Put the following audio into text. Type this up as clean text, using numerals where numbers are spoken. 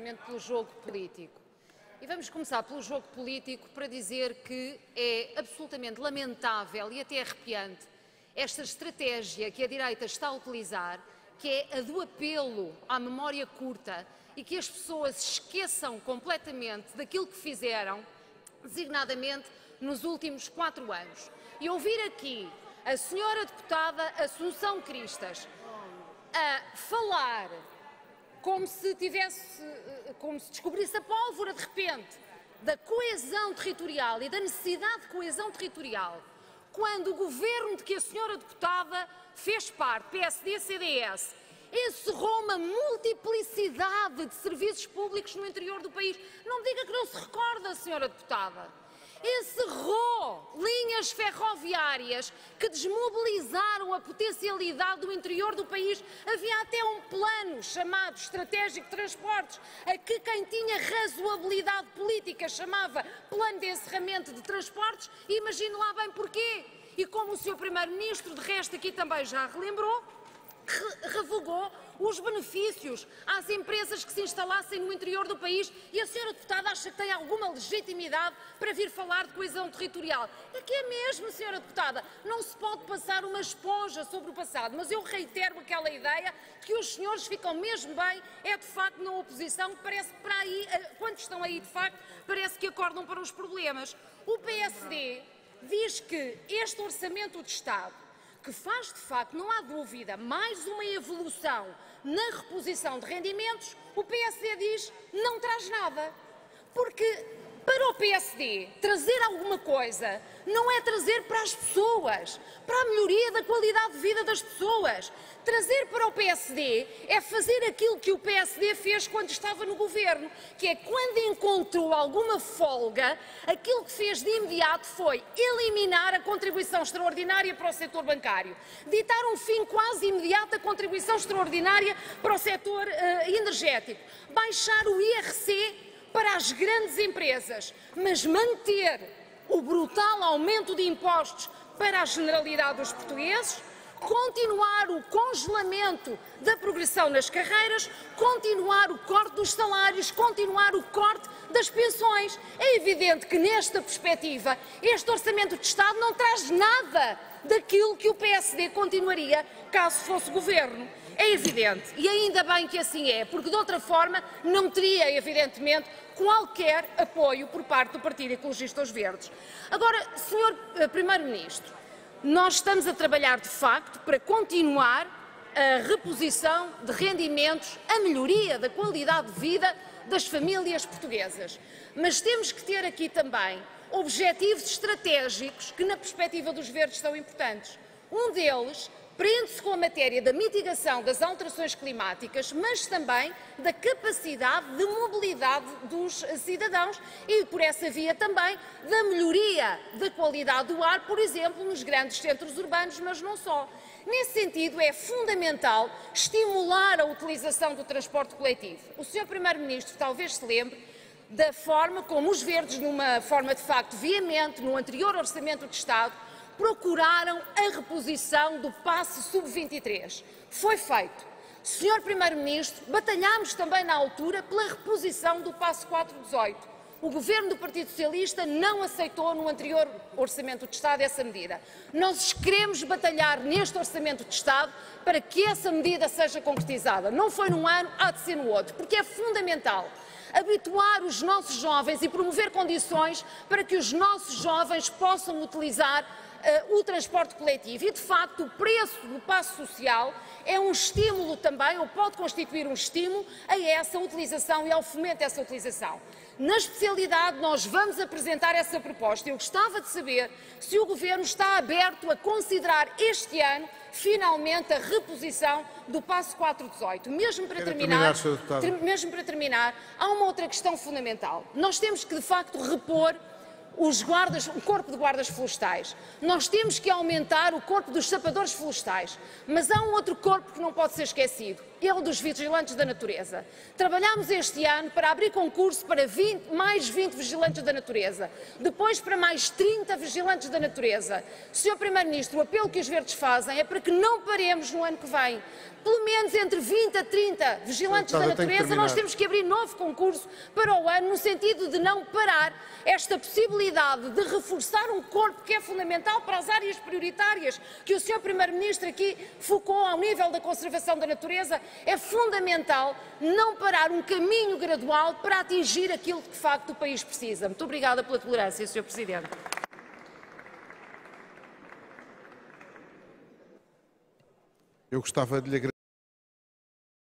diretamente pelo jogo político. E vamos começar pelo jogo político para dizer que é absolutamente lamentável e até arrepiante esta estratégia que a direita está a utilizar, que é a do apelo à memória curta e que as pessoas esqueçam completamente daquilo que fizeram, designadamente nos últimos 4 anos. E ouvir aqui a senhora deputada Assunção Cristas a falar como se descobrisse a pólvora de repente da coesão territorial e da necessidade de coesão territorial, quando o governo de que a senhora deputada fez parte, PSD-CDS, encerrou uma multiplicidade de serviços públicos no interior do país. Não me diga que não se recorda, senhora deputada. Encerrou linhas ferroviárias que desmobilizaram a potencialidade do interior do país. Havia até um plano chamado Estratégico de Transportes, a que quem tinha razoabilidade política chamava Plano de Encerramento de Transportes, e imagine lá bem porquê. E como o Sr. Primeiro-Ministro, de resto, aqui também já relembrou, revogou os benefícios às empresas que se instalassem no interior do país, e a senhora deputada acha que tem alguma legitimidade para vir falar de coesão territorial. É que é mesmo, senhora deputada, não se pode passar uma esponja sobre o passado, mas eu reitero aquela ideia de que os senhores ficam mesmo bem, é de facto na oposição, que parece que para aí, quando estão aí de facto, parece que acordam para os problemas. O PSD diz que este orçamento de Estado, que faz, de facto, não há dúvida, mais uma evolução na reposição de rendimentos, o PSD diz não traz nada. Porque para o PSD trazer alguma coisa não é trazer para as pessoas, para a melhoria da qualidade de vida das pessoas. Trazer para o PSD é fazer aquilo que o PSD fez quando estava no governo, que é quando encontrou alguma folga, aquilo que fez de imediato foi eliminar a contribuição extraordinária para o setor bancário, ditar um fim quase imediato à contribuição extraordinária para o setor energético, baixar o IRC para as grandes empresas, mas manter o brutal aumento de impostos para a generalidade dos portugueses, continuar o congelamento da progressão nas carreiras, continuar o corte dos salários, continuar o corte das pensões. É evidente que, nesta perspectiva, este Orçamento de Estado não traz nada daquilo que o PSD continuaria caso fosse governo. É evidente, e ainda bem que assim é, porque de outra forma não teria, evidentemente, qualquer apoio por parte do Partido Ecologista dos Verdes. Agora, Sr. Primeiro-Ministro, nós estamos a trabalhar de facto para continuar a reposição de rendimentos, a melhoria da qualidade de vida das famílias portuguesas. Mas temos que ter aqui também objetivos estratégicos que, na perspectiva dos Verdes, são importantes. Um deles prende-se com a matéria da mitigação das alterações climáticas, mas também da capacidade de mobilidade dos cidadãos e, por essa via também, da melhoria da qualidade do ar, por exemplo, nos grandes centros urbanos, mas não só. Nesse sentido, é fundamental estimular a utilização do transporte coletivo. O Sr. Primeiro-Ministro talvez se lembre da forma como os Verdes, numa forma de facto veemente, no anterior Orçamento de Estado, procuraram a reposição do passe sub-23. Foi feito. Senhor Primeiro-Ministro, batalhámos também na altura pela reposição do passe 418. O Governo do Partido Socialista não aceitou no anterior Orçamento de Estado essa medida. Nós queremos batalhar neste Orçamento de Estado para que essa medida seja concretizada. Não foi num ano, há de ser no outro, porque é fundamental habituar os nossos jovens e promover condições para que os nossos jovens possam utilizar o transporte coletivo. E, de facto, o preço do passe social é um estímulo também, ou pode constituir um estímulo a essa utilização e ao fomento dessa utilização. Na especialidade, nós vamos apresentar essa proposta. Eu gostava de saber se o Governo está aberto a considerar este ano, finalmente, a reposição do passe 418. Mesmo para terminar, há uma outra questão fundamental. Nós temos que, de facto, repor o corpo de guardas florestais. Nós temos que aumentar o corpo dos sapadores florestais. Mas há um outro corpo que não pode ser esquecido, é o dos vigilantes da natureza. Trabalhámos este ano para abrir concurso para mais 20 vigilantes da natureza, depois para mais 30 vigilantes da natureza. Sr. Primeiro-Ministro, o apelo que os verdes fazem é para que não paremos no ano que vem. Pelo menos entre 20 a 30 vigilantes da natureza, nós temos que abrir novo concurso para o ano, no sentido de não parar esta possibilidade de reforçar um corpo que é fundamental para as áreas prioritárias que o Sr. Primeiro-Ministro aqui focou ao nível da conservação da natureza. É fundamental não parar um caminho gradual para atingir aquilo que de facto o país precisa. Muito obrigada pela tolerância, Sr. Presidente. Eu gostava de lhe agradecer.